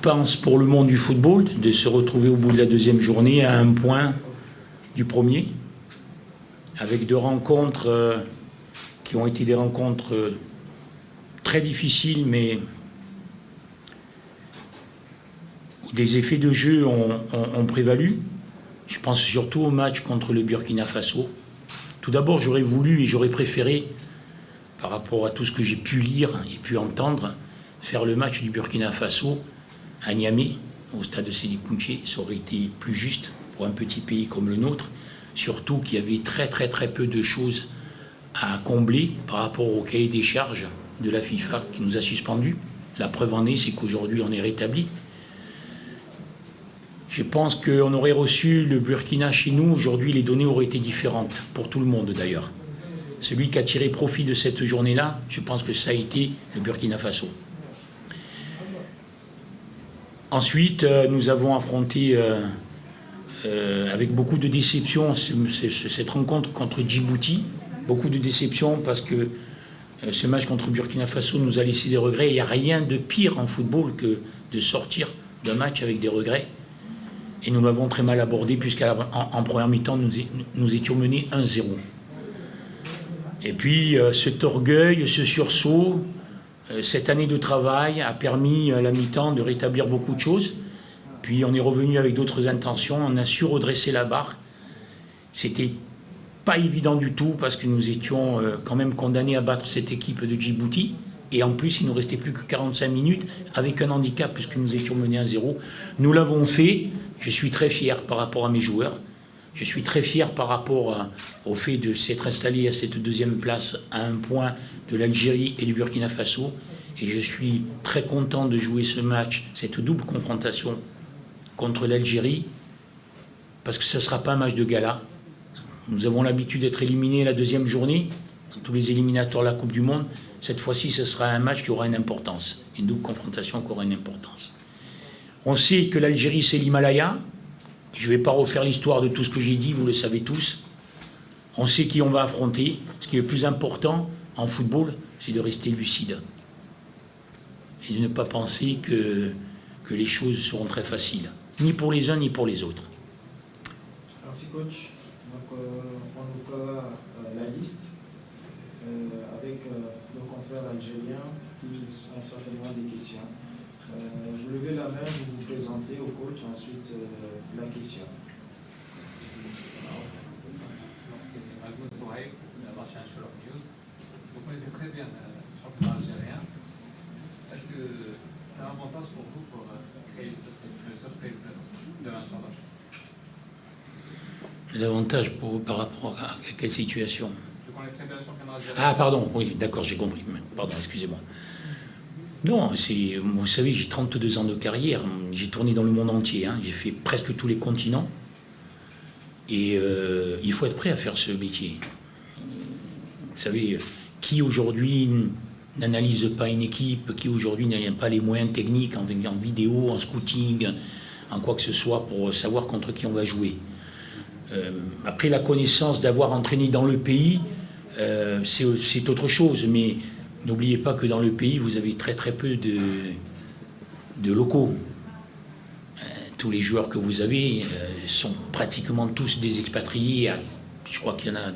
pense, pour le monde du football, de se retrouver au bout de la deuxième journée à un point du premier, avec deux rencontres qui ont été des rencontres très difficiles, mais où des effets de jeu ont prévalu. Je pense surtout au match contre le Burkina Faso. Tout d'abord, j'aurais voulu et j'aurais préféré, par rapport à tout ce que j'ai pu lire et pu entendre, faire le match du Burkina Faso à Niamey, au stade de Sédhiou Kountché. Ça aurait été plus juste pour un petit pays comme le nôtre, surtout qu'il y avait très peu de choses à combler par rapport au cahier des charges de la FIFA qui nous a suspendus. La preuve en est, c'est qu'aujourd'hui on est rétabli. Je pense qu'on aurait reçu le Burkina chez nous, aujourd'hui les données auraient été différentes, pour tout le monde d'ailleurs. Celui qui a tiré profit de cette journée-là, je pense que ça a été le Burkina Faso. Ensuite, nous avons affronté avec beaucoup de déception cette rencontre contre Djibouti. Beaucoup de déception parce que ce match contre Burkina Faso nous a laissé des regrets. Il n'y a rien de pire en football que de sortir d'un match avec des regrets. Et nous l'avons très mal abordé puisqu'en première mi-temps, nous étions menés 1-0. Et puis cet orgueil, ce sursaut, cette année de travail a permis à la mi-temps de rétablir beaucoup de choses. Puis on est revenu avec d'autres intentions, on a su redresser la barre. C'était pas évident du tout parce que nous étions quand même condamnés à battre cette équipe de Djibouti. Et en plus, il ne nous restait plus que 45 minutes avec un handicap puisque nous étions menés 1-0. Nous l'avons fait. Je suis très fier par rapport à mes joueurs. Je suis très fier par rapport au fait de s'être installé à cette deuxième place à un point de l'Algérie et du Burkina Faso. Et je suis très content de jouer ce match, cette double confrontation contre l'Algérie, parce que ce ne sera pas un match de gala. Nous avons l'habitude d'être éliminés la deuxième journée, dans tous les éliminatoires de la Coupe du Monde. Cette fois-ci, ce sera un match qui aura une importance, une double confrontation qui aura une importance. On sait que l'Algérie, c'est l'Himalaya. Je ne vais pas refaire l'histoire de tout ce que j'ai dit, vous le savez tous. On sait qui on va affronter. Ce qui est le plus important en football, c'est de rester lucide. Et de ne pas penser que les choses seront très faciles, ni pour les uns ni pour les autres. Merci coach. Donc on nous fera la liste avec nos confrères algériens qui ont certainement des questions. Vous levez la main, vous vous présentez au coach, ensuite la question. C'est Magou Souhaïb, de la chaîne Shurok News. Vous connaissez très bien le championnat algérien. Est-ce que c'est un avantage pour vous pour créer une surprise demain, Inch'Allah? L'avantage par rapport à quelle situation? Je connais très bien le championnat algérien. Ah, pardon, oui, d'accord, j'ai compris. Pardon, excusez-moi. Non, vous savez, j'ai 32 ans de carrière, j'ai tourné dans le monde entier, hein, j'ai fait presque tous les continents. Et il faut être prêt à faire ce métier. Vous savez, qui aujourd'hui n'analyse pas une équipe, qui aujourd'hui n'a pas les moyens techniques en vidéo, en scouting, en quoi que ce soit pour savoir contre qui on va jouer. Après, la connaissance d'avoir entraîné dans le pays, c'est autre chose, mais n'oubliez pas que dans le pays, vous avez très peu de locaux. Tous les joueurs que vous avez sont pratiquement tous des expatriés. Je crois qu'il y en a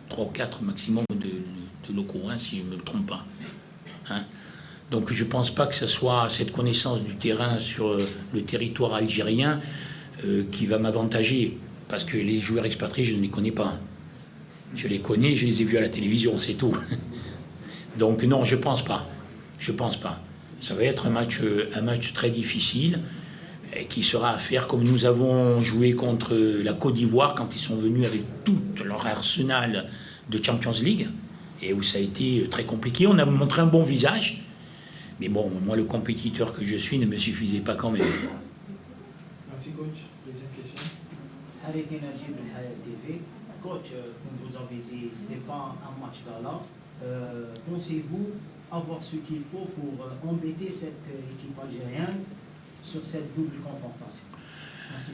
3 ou 4 maximum de locaux, hein, si je ne me trompe pas. Hein. Donc je ne pense pas que ce soit cette connaissance du terrain sur le territoire algérien qui va m'avantager. Parce que les joueurs expatriés, je ne les connais pas. Je les connais, je les ai vus à la télévision, c'est tout. Donc non, je pense pas. Je pense pas. Ça va être un match très difficile et qui sera à faire comme nous avons joué contre la Côte d'Ivoire quand ils sont venus avec tout leur arsenal de Champions League et où ça a été très compliqué. On a montré un bon visage, mais bon, moi le compétiteur que je suis ne me suffisait pas quand même. Merci coach. Deuxième question. Arrêtez Najib de Hayat TV. Coach, comme vous avez dit, ce n'est pas un match gala. Pensez-vous avoir ce qu'il faut pour embêter cette équipe algérienne sur cette double confrontation? Merci.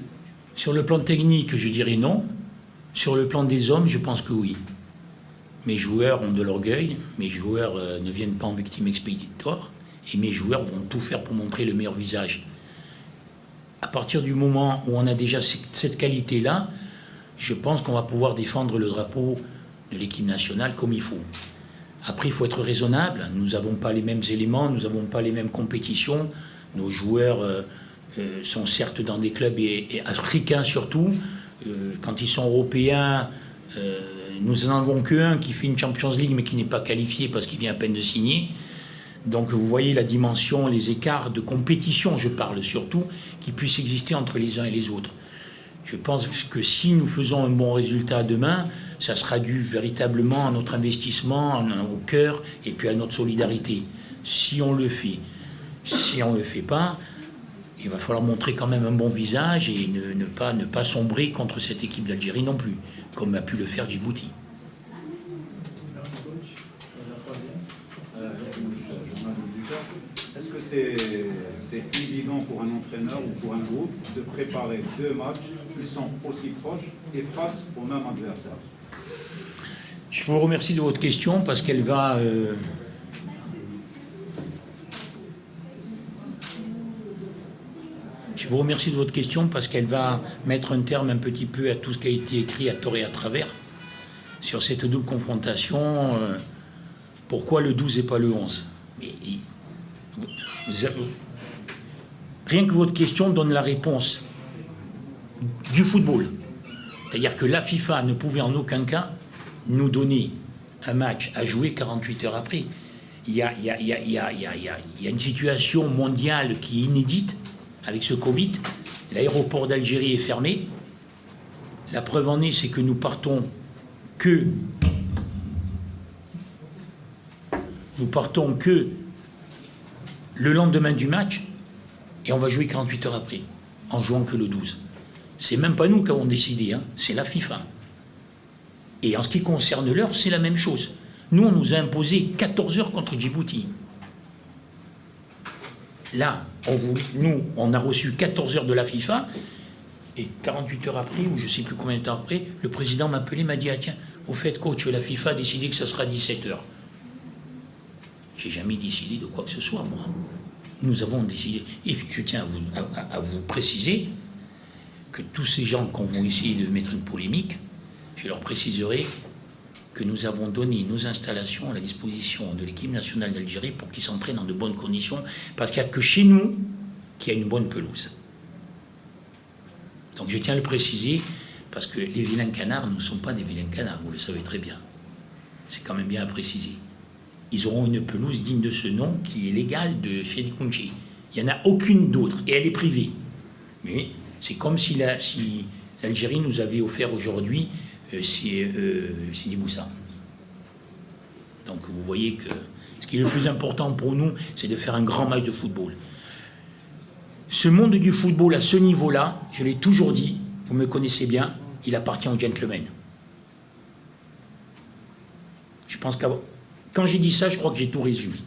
Sur le plan technique, je dirais non. Sur le plan des hommes, je pense que oui. Mes joueurs ont de l'orgueil, mes joueurs ne viennent pas en victime expéditoire, et mes joueurs vont tout faire pour montrer le meilleur visage. à partir du moment où on a déjà cette qualité-là, je pense qu'on va pouvoir défendre le drapeau de l'équipe nationale comme il faut. Après, il faut être raisonnable. Nous n'avons pas les mêmes éléments, nous n'avons pas les mêmes compétitions. Nos joueurs sont certes dans des clubs et africains surtout. Quand ils sont européens, nous n'en avons qu'un qui fait une Champions League mais qui n'est pas qualifié parce qu'il vient à peine de signer. Donc vous voyez la dimension, les écarts de compétition, je parle surtout, qui puissent exister entre les uns et les autres. Je pense que si nous faisons un bon résultat demain, ça sera dû véritablement à notre investissement, au cœur et puis à notre solidarité. Si on le fait. Si on ne le fait pas, il va falloir montrer quand même un bon visage et ne pas sombrer contre cette équipe d'Algérie non plus, comme a pu le faire Djibouti. Merci coach. La troisième. Est-ce que c'est évident pour un entraîneur ou pour un groupe de préparer 2 matchs qui sont aussi proches et face au même adversaire? Je vous remercie de votre question parce qu'elle va... Je vous remercie de votre question parce qu'elle va mettre un terme un petit peu à tout ce qui a été écrit à tort et à travers sur cette double confrontation. Pourquoi le 12 et pas le 11? Rien que votre question donne la réponse du football. C'est-à-dire que la FIFA ne pouvait en aucun cas nous donner un match à jouer 48 heures après. Il y a une situation mondiale qui est inédite avec ce Covid. L'aéroport d'Algérie est fermé. La preuve en est, c'est que nous partons que le lendemain du match et on va jouer 48 heures après, en jouant que le 12. C'est même pas nous qui avons décidé, hein, c'est la FIFA. Et en ce qui concerne l'heure, c'est la même chose. Nous, on nous a imposé 14 heures contre Djibouti. Là, on a reçu 14 heures de la FIFA, et 48 heures après, ou je ne sais plus combien de temps après, le président m'a appelé, m'a dit, ah tiens, au fait, coach, la FIFA a décidé que ça sera 17 heures. J'ai jamais décidé de quoi que ce soit, moi. Nous avons décidé, et je tiens à vous préciser que tous ces gens qu'on va essayer de mettre une polémique, je leur préciserai que nous avons donné nos installations à la disposition de l'équipe nationale d'Algérie pour qu'ils s'entraînent dans de bonnes conditions, parce qu'il n'y a que chez nous qu'il y a une bonne pelouse. Donc je tiens à le préciser, parce que les vilains canards ne sont pas des vilains canards, vous le savez très bien. C'est quand même bien à préciser. Ils auront une pelouse digne de ce nom qui est légale de Sidi Kounchi. Il n'y en a aucune d'autre, et elle est privée. Mais c'est comme si l'Algérie nous avait offert aujourd'hui Sidi Moussa. Donc vous voyez que ce qui est le plus important pour nous, c'est de faire un grand match de football. Ce monde du football à ce niveau-là, je l'ai toujours dit, vous me connaissez bien, il appartient aux gentlemen. Je pense qu'avant... Quand j'ai dit ça, je crois que j'ai tout résumé.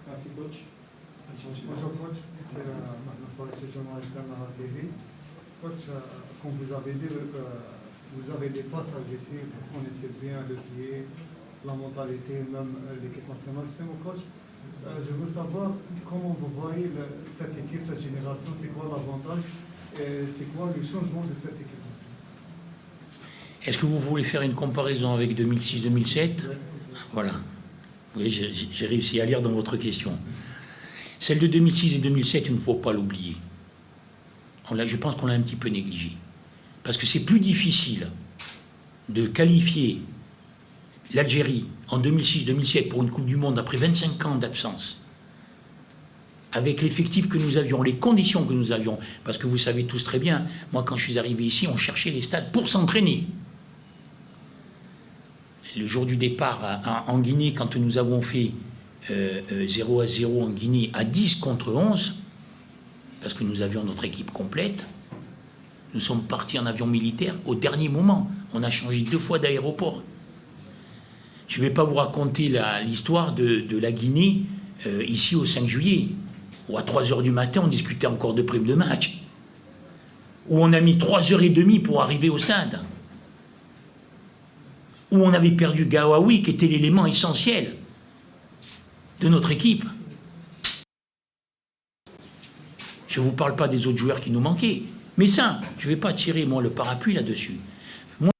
Merci coach. Bonjour coach, c'est le journaliste Canard TV. Coach, comme vous avez dit, vous avez des passages ici, vous connaissez bien le pied, la mentalité, même l'équipe nationale. C'est mon coach. Je veux savoir comment vous voyez cette équipe, cette génération, c'est quoi l'avantage et c'est quoi le changement de cette équipe nationale? Est-ce que vous voulez faire une comparaison avec 2006-2007? Voilà. Oui, j'ai réussi à lire dans votre question. Celle de 2006 et 2007, il ne faut pas l'oublier. Je pense qu'on l'a un petit peu négligé. Parce que c'est plus difficile de qualifier l'Algérie en 2006-2007 pour une Coupe du Monde après 25 ans d'absence, avec l'effectif que nous avions, les conditions que nous avions. Parce que vous savez tous très bien, moi quand je suis arrivé ici, on cherchait les stades pour s'entraîner. Le jour du départ en Guinée, quand nous avons fait 0-0 en Guinée à 10 contre 11, parce que nous avions notre équipe complète, nous sommes partis en avion militaire au dernier moment. On a changé 2 fois d'aéroport. Je ne vais pas vous raconter l'histoire de la Guinée ici au 5 juillet, où à 3 h du matin, on discutait encore de primes de match, où on a mis 3h30 pour arriver au stade, où on avait perdu Gawawi, qui était l'élément essentiel de notre équipe. Je ne vous parle pas des autres joueurs qui nous manquaient. Mais ça, je ne vais pas tirer, moi, le parapluie là-dessus. Moi,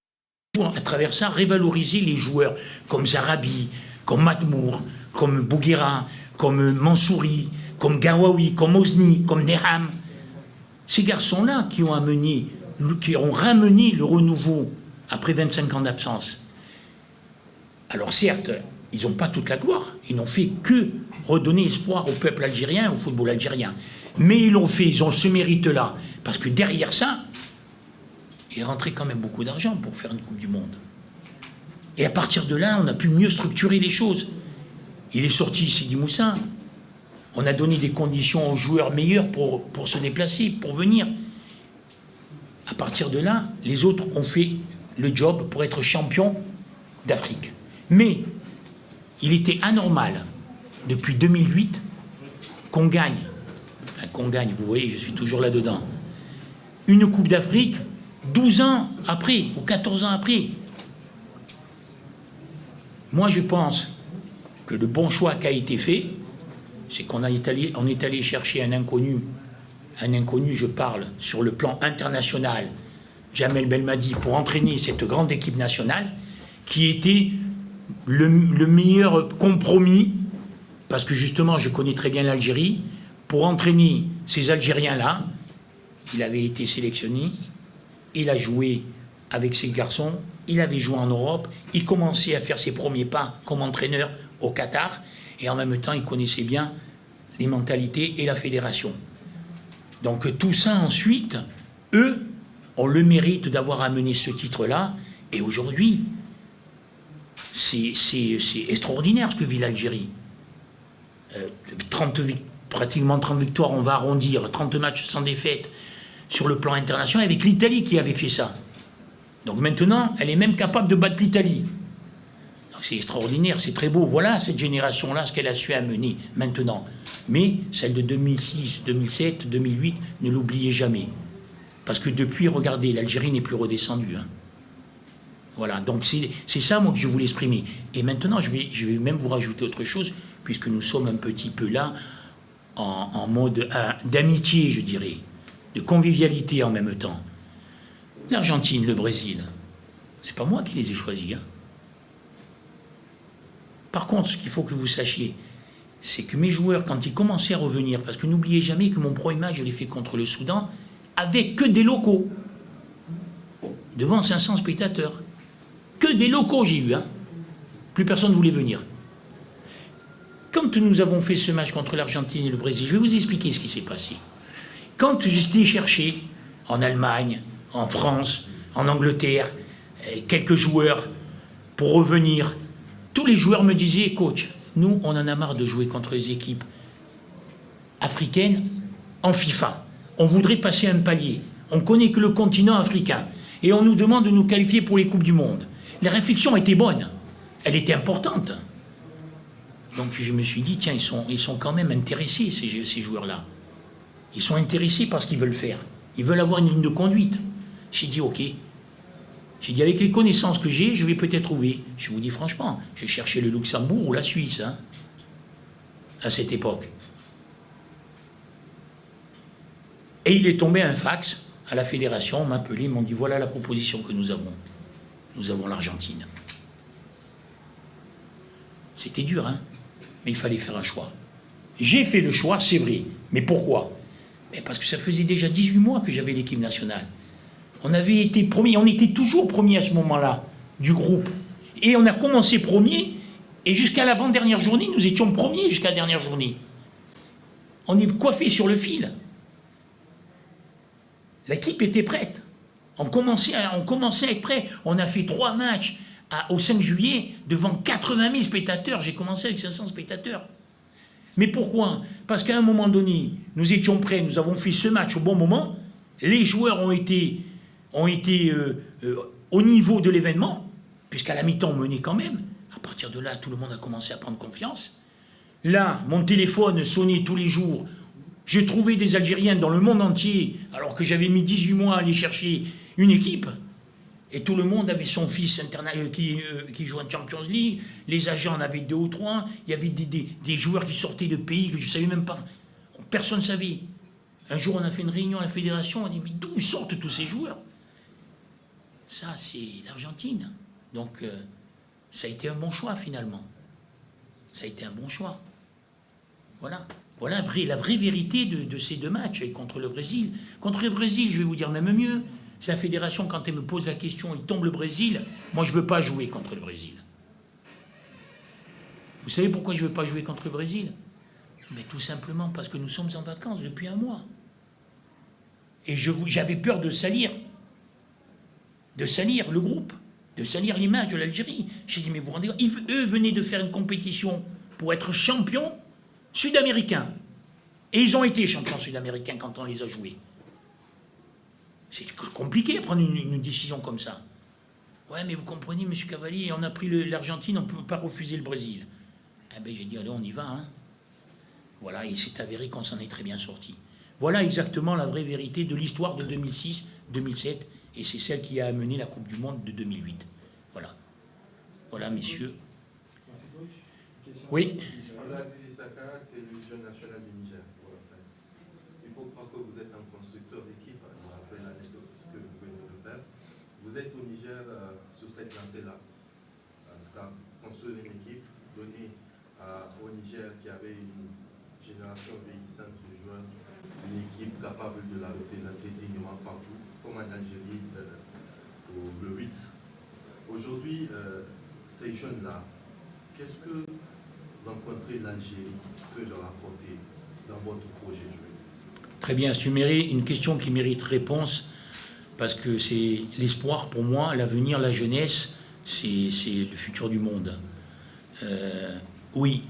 à travers ça, révaloriser les joueurs comme Zarabi, comme Matmour, comme Bouguera, comme Mansouri, comme Gawawi, comme Osni, comme Derham. Ces garçons-là qui ont ramené le renouveau après 25 ans d'absence. Alors certes, ils n'ont pas toute la gloire. Ils n'ont fait que redonner espoir au peuple algérien, au football algérien. Mais ils l'ont fait, ils ont ce mérite-là. Parce que derrière ça, il est rentré quand même beaucoup d'argent pour faire une Coupe du Monde. Et à partir de là, on a pu mieux structurer les choses. Il est sorti Sidi Moussa. On a donné des conditions aux joueurs meilleures pour se déplacer, pour venir. À partir de là, les autres ont fait le job pour être champions d'Afrique. Mais il était anormal, depuis 2008, qu'on gagne, vous voyez, je suis toujours là-dedans, une Coupe d'Afrique 12 ans après, ou 14 ans après. Moi, je pense que le bon choix qui a été fait, c'est qu'on est allé chercher un inconnu, je parle, sur le plan international, Jamel Belmadi, pour entraîner cette grande équipe nationale, qui était le meilleur compromis, parce que justement, je connais très bien l'Algérie, pour entraîner ces Algériens-là. Il avait été sélectionné, il a joué avec ces garçons, il avait joué en Europe, il commençait à faire ses premiers pas comme entraîneur au Qatar, et en même temps, il connaissait bien les mentalités et la fédération. Donc tout ça, ensuite, eux ont le mérite d'avoir amené ce titre-là, et aujourd'hui, c'est extraordinaire ce que vit l'Algérie. Pratiquement 30 victoires, on va arrondir, 30 matchs sans défaite sur le plan international, avec l'Italie qui avait fait ça. Donc maintenant, elle est même capable de battre l'Italie. Donc c'est extraordinaire, c'est très beau. Voilà cette génération-là, ce qu'elle a su amener maintenant. Mais celle de 2006, 2007, 2008, ne l'oubliez jamais. Parce que depuis, regardez, l'Algérie n'est plus redescendue. Hein. Voilà, donc c'est ça, moi, que je voulais exprimer. Et maintenant, je vais même vous rajouter autre chose, puisque nous sommes un petit peu là, en mode d'amitié, je dirais, de convivialité en même temps. L'Argentine, le Brésil, c'est pas moi qui les ai choisis. Hein. Par contre, ce qu'il faut que vous sachiez, c'est que mes joueurs, quand ils commençaient à revenir, parce que n'oubliez jamais que mon premier match, je l'ai fait contre le Soudan, avec que des locaux, devant 500 spectateurs. Que des locaux j'ai eu, hein. Plus personne ne voulait venir. Quand nous avons fait ce match contre l'Argentine et le Brésil, je vais vous expliquer ce qui s'est passé. Quand j'étais cherché en Allemagne, en France, en Angleterre, quelques joueurs pour revenir, tous les joueurs me disaient, coach, nous on en a marre de jouer contre les équipes africaines en FIFA. On voudrait passer un palier. On connaît que le continent africain. Et on nous demande de nous qualifier pour les Coupes du Monde. La réflexion était bonne. Elle était importante. Donc je me suis dit, tiens, ils sont quand même intéressés, ces joueurs-là. Ils sont intéressés par ce qu'ils veulent faire. Ils veulent avoir une ligne de conduite. J'ai dit, ok. J'ai dit, avec les connaissances que j'ai, je vais peut-être trouver. Je vous dis franchement, j'ai cherché le Luxembourg ou la Suisse, hein, à cette époque. Et il est tombé un fax à la fédération, on m'a appelé, ils m'ont dit, voilà la proposition que nous avons. Nous avons l'Argentine. C'était dur, hein, mais il fallait faire un choix. J'ai fait le choix, c'est vrai. Mais pourquoi? Parce que ça faisait déjà 18 mois que j'avais l'équipe nationale. On avait été premier, on était toujours premier à ce moment-là, du groupe. Et on a commencé premier, et jusqu'à l'avant-dernière journée, nous étions premiers jusqu'à la dernière journée. On est coiffé sur le fil. L'équipe était prête. On commençait à être prêt. On a fait 3 matchs au 5 juillet devant 80 000 spectateurs. J'ai commencé avec 500 spectateurs. Mais pourquoi? Parce qu'à un moment donné, nous étions prêts, nous avons fait ce match au bon moment, les joueurs ont été au niveau de l'événement, puisqu'à la mi-temps on menait quand même. À partir de là, tout le monde a commencé à prendre confiance. Là, mon téléphone sonnait tous les jours. Je trouvais des Algériens dans le monde entier, alors que j'avais mis 18 mois à aller chercher une équipe. Et tout le monde avait son fils qui jouait en Champions League. Les agents en avaient 2 ou 3. Il y avait des joueurs qui sortaient de pays que je ne savais même pas. Personne ne savait. Un jour, on a fait une réunion à la fédération, on a dit, mais d'où sortent tous ces joueurs? Ça, c'est l'Argentine. Donc, ça a été un bon choix, finalement. Ça a été un bon choix. Voilà. Voilà la vraie vérité de ces deux matchs contre le Brésil. Contre le Brésil, je vais vous dire même mieux. C'est la fédération, quand elle me pose la question, il tombe le Brésil, moi, je ne veux pas jouer contre le Brésil. Vous savez pourquoi je ne veux pas jouer contre le Brésil? Mais tout simplement parce que nous sommes en vacances depuis un mois. Et j'avais peur de salir le groupe, de salir l'image de l'Algérie. J'ai dit, mais vous vous rendez compte, eux venaient de faire une compétition pour être champions sud-américains. Et ils ont été champions sud-américains quand on les a joués. C'est compliqué de prendre une décision comme ça. Ouais, mais vous comprenez, M. Cavalier, on a pris l'Argentine, on ne peut pas refuser le Brésil. Eh bien, j'ai dit, allez, on y va. Hein. Voilà, et il s'est avéré qu'on s'en est très bien sorti. Voilà exactement la vraie vérité de l'histoire de 2006-2007, et c'est celle qui a amené la Coupe du Monde de 2008. Voilà. Voilà, messieurs. Merci, coach. Question. Oui. Abdelaziz Issaka, télévision nationale du Niger. Il faut croire que vous êtes un constructeur d'équipe. Je me rappelle l'anecdote que vous venez de faire. Vous êtes au Niger sur cette lancée-là. Construire une équipe, donner au Niger qui avait une génération vieillissante de joueurs, une équipe capable de la représenter dignement partout, comme en Algérie pour le 8. Aujourd'hui, ces jeunes-là, qu'est-ce que rencontrer l'Algérie peut leur apporter dans votre projet? Très bien, c'est une question qui mérite réponse, parce que c'est l'espoir pour moi, l'avenir, la jeunesse, c'est le futur du monde. Oui,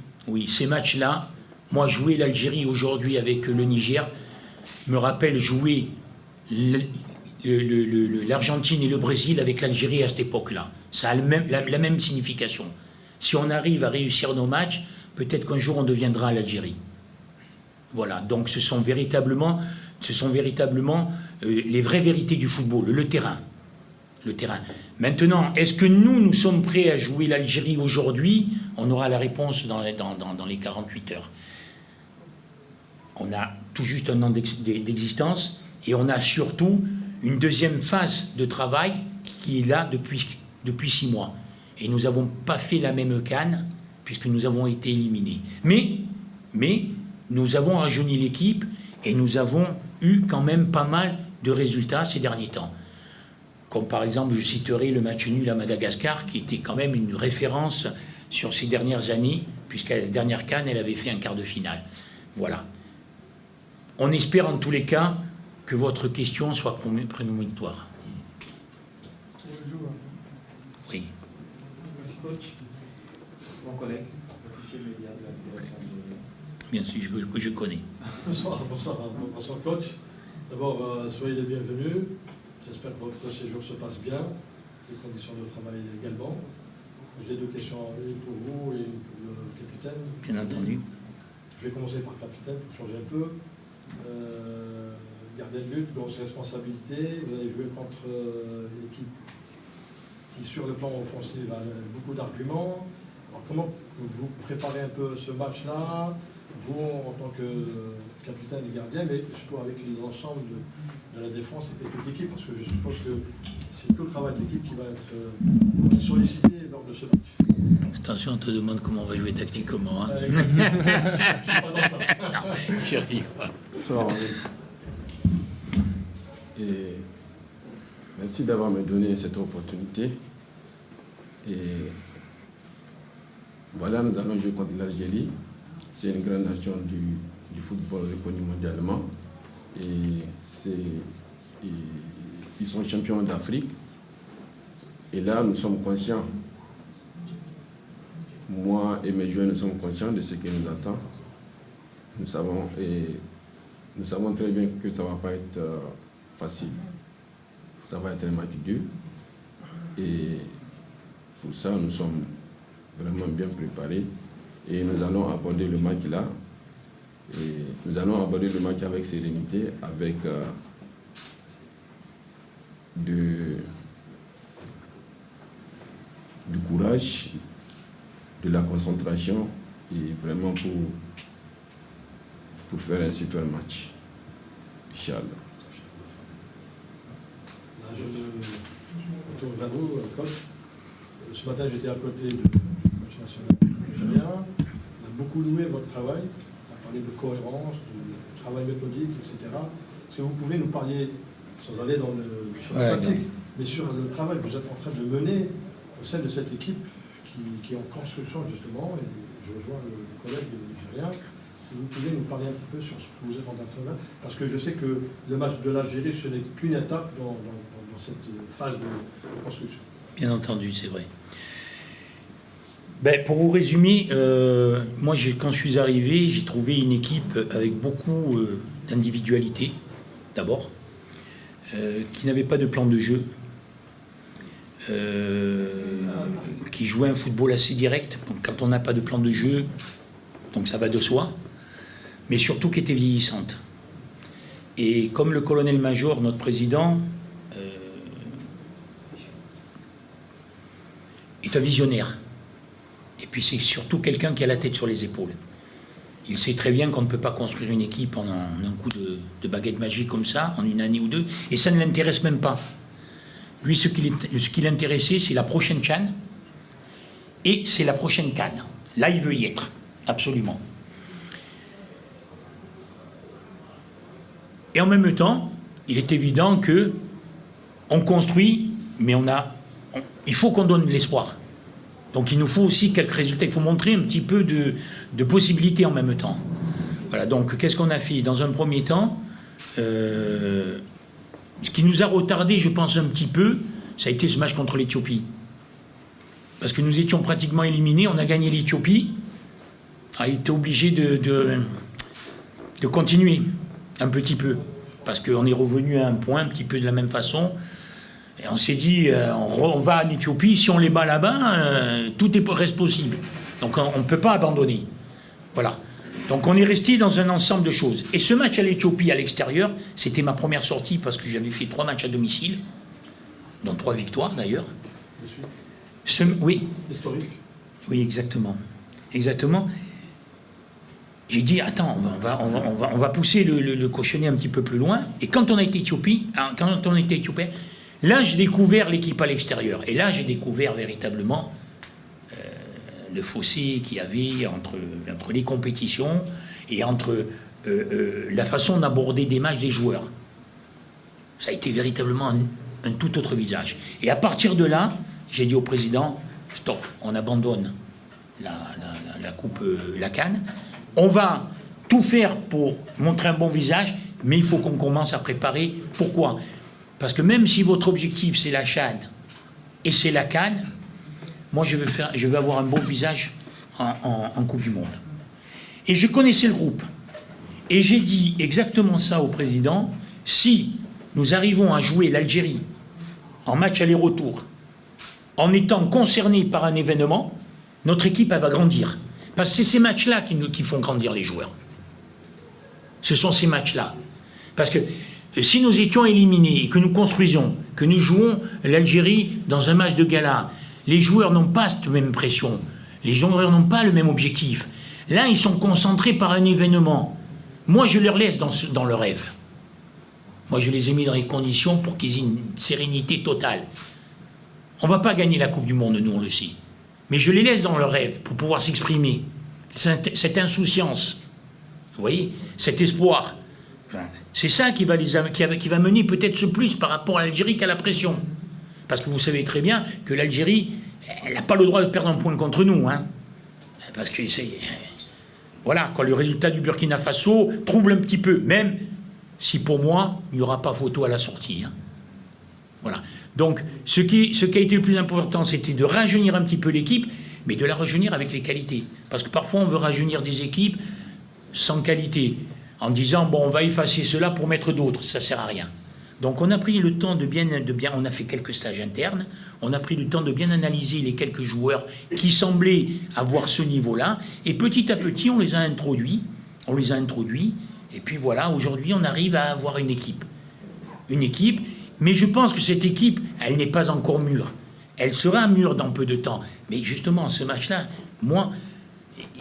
ces matchs-là, moi jouer l'Algérie aujourd'hui avec le Niger, me rappelle jouer l'Argentine et le Brésil avec l'Algérie à cette époque-là. Ça a la même signification. Si on arrive à réussir nos matchs, peut-être qu'un jour on deviendra l'Algérie. Voilà, donc ce sont véritablement les vraies vérités du football, le terrain. Le terrain. Maintenant, est-ce que nous sommes prêts à jouer l'Algérie aujourd'hui? On aura la réponse dans les 48 heures. On a tout juste un an d'existence, et on a surtout une deuxième phase de travail qui est là depuis 6 mois. Et nous n'avons pas fait la même canne, puisque nous avons été éliminés. Mais nous avons rajeuni l'équipe, et nous avons eu quand même pas mal de résultats ces derniers temps. Comme par exemple, je citerai le match nul à Madagascar, qui était quand même une référence sur ces dernières années, puisqu'à la dernière CAN, elle avait fait un quart de finale. Voilà. On espère en tous les cas que votre question soit prémonitoire. Oui. Merci, coach. Mon collègue, officier média de la Fédération de... Bien sûr, que je connais. Bonsoir, coach. D'abord, soyez les bienvenus. J'espère que votre séjour se passe bien, les conditions de travail également. J'ai 2 questions, une pour vous et une pour le capitaine. Bien entendu. Je vais commencer par le capitaine pour changer un peu. Gardien de but, grosse responsabilité. Vous avez joué contre l'équipe qui, sur le plan offensif, a beaucoup d'arguments. Alors, comment vous préparez un peu ce match-là, vous en tant que capitaine et gardien, mais surtout avec l'ensemble de la défense et toute l'équipe, parce que je suppose que c'est tout le travail d'équipe qui va être sollicité lors de ce match. Attention, on te demande comment on va jouer tactiquement. Hein. Je ne suis pas dans ça. Non, je dis pas. Bonsoir. Et merci d'avoir me donné cette opportunité. Et voilà, nous allons jouer contre l'Algérie. C'est une grande nation du football reconnue mondialement. Et ils sont champions d'Afrique. Et là, nous sommes conscients, moi et mes joueurs, nous sommes conscients de ce qui nous attend. Nous savons très bien que ça ne va pas être facile. Ça va être un match dur. Et pour ça, nous sommes vraiment bien préparés. Et nous allons aborder le match là. Et nous allons aborder le match avec sérénité, avec du courage, de la concentration et vraiment pour faire un super match. Inch'Allah. Je me retourne vers vous, coach. Ce matin, j'étais à côté du coach national algérien. On a beaucoup loué votre travail. On a parlé de cohérence, de travail méthodique, etc. Est-ce que vous pouvez nous parler, sans aller dans le pratique, mais sur le travail que vous êtes en train de mener au sein de cette équipe qui est en construction, justement, et je rejoins le collègue nigérien. Si vous pouvez nous parler un petit peu sur ce que vous êtes en train de faire, parce que je sais que le match de l'Algérie, ce n'est qu'une étape dans cette phase de construction. Bien entendu, c'est vrai. Ben, pour vous résumer, moi, quand je suis arrivé, j'ai trouvé une équipe avec beaucoup d'individualité, d'abord, qui n'avait pas de plan de jeu, qui jouait un football assez direct. Donc, quand on n'a pas de plan de jeu, donc ça va de soi, mais surtout qui était vieillissante. Et comme le colonel-major, notre président, est un visionnaire. Et puis c'est surtout quelqu'un qui a la tête sur les épaules. Il sait très bien qu'on ne peut pas construire une équipe en un coup de baguette magique comme ça, en une année ou deux, et ça ne l'intéresse même pas. Lui, ce qui l'intéressait, c'est la prochaine CHAN, et c'est la prochaine CAN. Là, il veut y être, absolument. Et en même temps, il est évident que on construit, mais il faut qu'on donne de l'espoir. Donc il nous faut aussi quelques résultats. Il faut montrer un petit peu de possibilités en même temps. Voilà, donc qu'est-ce qu'on a fait? Dans un premier temps, ce qui nous a retardé, je pense, un petit peu, ça a été ce match contre l'Éthiopie. Parce que nous étions pratiquement éliminés, on a gagné l'Éthiopie, on a été obligé de continuer un petit peu. Parce qu'on est revenu à un point un petit peu de la même façon. Et on s'est dit, on va en Éthiopie, si on les bat là-bas, tout reste possible. Donc on ne peut pas abandonner. Voilà. Donc on est resté dans un ensemble de choses. Et ce match à l'Éthiopie, à l'extérieur, c'était ma première sortie parce que j'avais fait 3 matchs à domicile, dont 3 victoires d'ailleurs. Oui. Historique. Oui, exactement. Exactement. J'ai dit, attends, on va pousser le cochonnet un petit peu plus loin. Et quand on a été éthiopien, là, j'ai découvert l'équipe à l'extérieur. Et là, j'ai découvert véritablement le fossé qu'il y avait entre les compétitions et entre la façon d'aborder des matchs des joueurs. Ça a été véritablement un tout autre visage. Et à partir de là, j'ai dit au président, stop, on abandonne la coupe, la CAN. On va tout faire pour montrer un bon visage, mais il faut qu'on commence à préparer. Pourquoi ? Parce que même si votre objectif c'est la CHAN et c'est la CAN, moi je vais avoir un bon visage en Coupe du Monde. Et je connaissais le groupe. Et j'ai dit exactement ça au président, si nous arrivons à jouer l'Algérie en match aller-retour, en étant concernés par un événement, notre équipe elle va grandir. Parce que c'est ces matchs-là qui font grandir les joueurs. Ce sont ces matchs-là. Parce que si nous étions éliminés et que nous construisons, que nous jouons l'Algérie dans un match de gala, les joueurs n'ont pas cette même pression. Les joueurs n'ont pas le même objectif. Là, ils sont concentrés par un événement. Moi, je leur laisse dans leur rêve. Moi, je les ai mis dans les conditions pour qu'ils aient une sérénité totale. On ne va pas gagner la Coupe du Monde, nous, on le sait. Mais je les laisse dans leur rêve pour pouvoir s'exprimer. Cette insouciance, vous voyez, cet espoir, c'est ça qui va mener peut-être ce plus par rapport à l'Algérie qu'à la pression. Parce que vous savez très bien que l'Algérie, elle n'a pas le droit de perdre un point contre nous. Hein. Parce que c'est... Voilà, quand le résultat du Burkina Faso trouble un petit peu, même si pour moi, il n'y aura pas photo à la sortie. Hein. Voilà. Donc, ce qui a été le plus important, c'était de rajeunir un petit peu l'équipe, mais de la rajeunir avec les qualités. Parce que parfois, on veut rajeunir des équipes sans qualité, en disant, bon, on va effacer cela pour mettre d'autres. Ça ne sert à rien. Donc, on a pris le temps de bien... On a fait quelques stages internes, on a pris le temps de bien analyser les quelques joueurs qui semblaient avoir ce niveau-là, et petit à petit, on les a introduits, et puis voilà, aujourd'hui, on arrive à avoir une équipe. Mais je pense que cette équipe, elle n'est pas encore mûre. Elle sera mûre dans peu de temps. Mais justement, ce match-là, moi,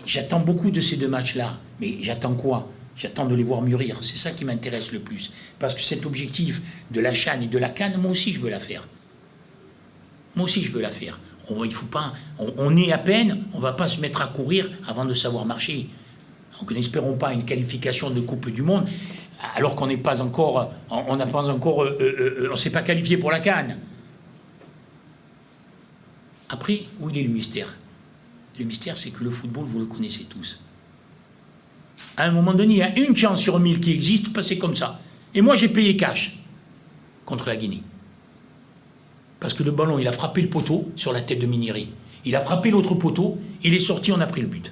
j'attends beaucoup de ces 2 matchs-là. Mais j'attends quoi? J'attends de les voir mûrir. C'est ça qui m'intéresse le plus. Parce que cet objectif de la CHAN et de la CAN, moi aussi, je veux la faire. Moi aussi, je veux la faire. Il faut pas, on est à peine, on ne va pas se mettre à courir avant de savoir marcher. Donc n'espérons pas une qualification de Coupe du Monde, alors qu'on n'est pas encore, on n'a pas encore, on ne s'est pas qualifié pour la CAN. Après, où il est le mystère? Le mystère, c'est que le football, vous le connaissez tous. À un moment donné, il y a une chance sur 1000 qui existe, passer comme ça. Et moi, j'ai payé cash contre la Guinée. Parce que le ballon, il a frappé le poteau sur la tête de Miniri. Il a frappé l'autre poteau, il est sorti, on a pris le but.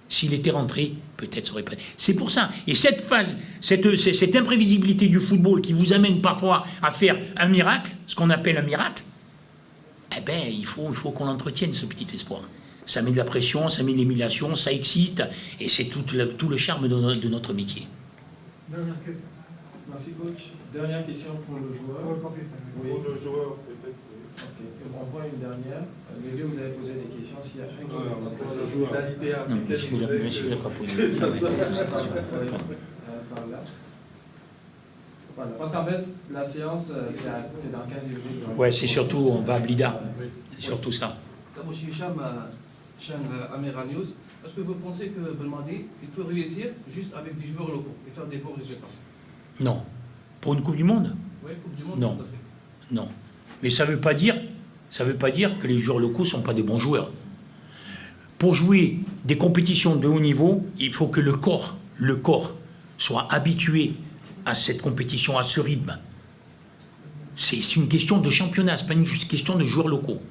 S'il était rentré, peut-être ça aurait pas... C'est pour ça. Et cette phase, cette imprévisibilité du football qui vous amène parfois à faire un miracle, ce qu'on appelle un miracle, eh bien, il faut qu'on entretienne ce petit espoir. Ça met de la pression, ça met de l'émulation, ça excite, et c'est tout le charme de notre métier. Dernière question. Merci coach. Dernière question pour le joueur. Pour le capitaine. Oui. Pour le joueur, peut-être. Ok. On prend une dernière. Bébé, vous avez posé des questions. S'il y a un qui Pour la veut solidarité africaine, Monsieur n'a pas posé. par là. Voilà. Parce qu'en fait, la séance, c'est dans 15 minutes. Ouais, c'est surtout, on va à Blida. C'est surtout ça. Monsieur Hicham, chaîne Amira News, est-ce que vous pensez que Belmadi il peut réussir juste avec des joueurs locaux et faire des bons résultats? Non. Pour une Coupe du Monde? Oui, Coupe du Monde. Non. tout à fait. Non. Mais ça ne veut pas dire que les joueurs locaux ne sont pas des bons joueurs. Pour jouer des compétitions de haut niveau, il faut que le corps soit habitué à cette compétition, à ce rythme. C'est une question de championnat, ce n'est pas une question de joueurs locaux.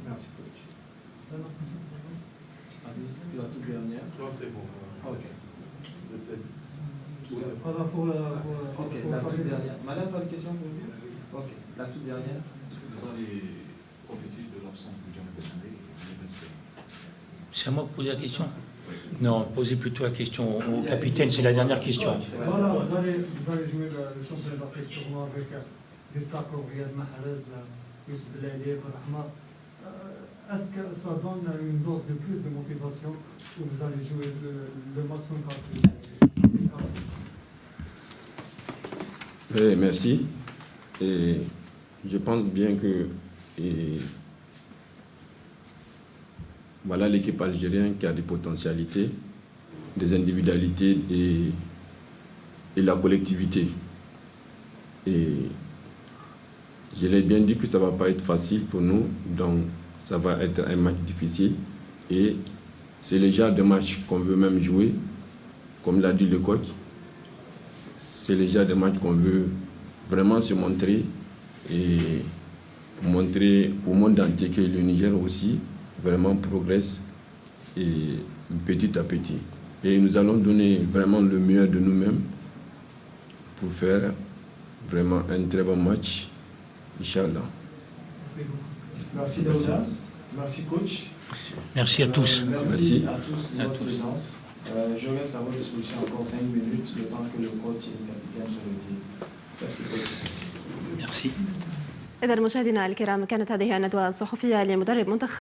Merci coach. Aziz, la toute dernière. Non, c'est bon. Ok. Je sais. Voilà pour la... Ok, la toute dernière. Madame, pas de question pour vous? Ok, la toute dernière. Vous allez profiter de l'absence de Jean Besnay et de C'est à moi de poser la question? Non, posez plutôt la question au capitaine, c'est la dernière question. Voilà, vous allez jouer le championnat d'Afrique sûrement avec des stars comme Riyad Mahrez, Youssef Belaïli, Rahma. Est-ce que ça donne une dose de plus de motivation où vous allez jouer le match contre Oui, merci. Et je pense bien que voilà l'équipe algérienne qui a des potentialités, des individualités et la collectivité. Et je l'ai bien dit que ça ne va pas être facile pour nous, donc ça va être un match difficile. Et c'est le genre de match qu'on veut même jouer, comme l'a dit le coach. C'est le genre de match qu'on veut vraiment se montrer et montrer au monde entier que le Niger aussi vraiment progresse et petit à petit. Et nous allons donner vraiment le meilleur de nous-mêmes pour faire vraiment un très bon match, Inch'Allah. Merci Daouda. Merci coach. Merci à tous. Merci à tous de votre présence. Je reste à votre disposition encore 5 minutes, le temps que le coach et le capitaine se retirent. Merci coach. Merci. إذا مشاهدينا الكرام كانت هذه الندوة الصحفية لمدرب منتخب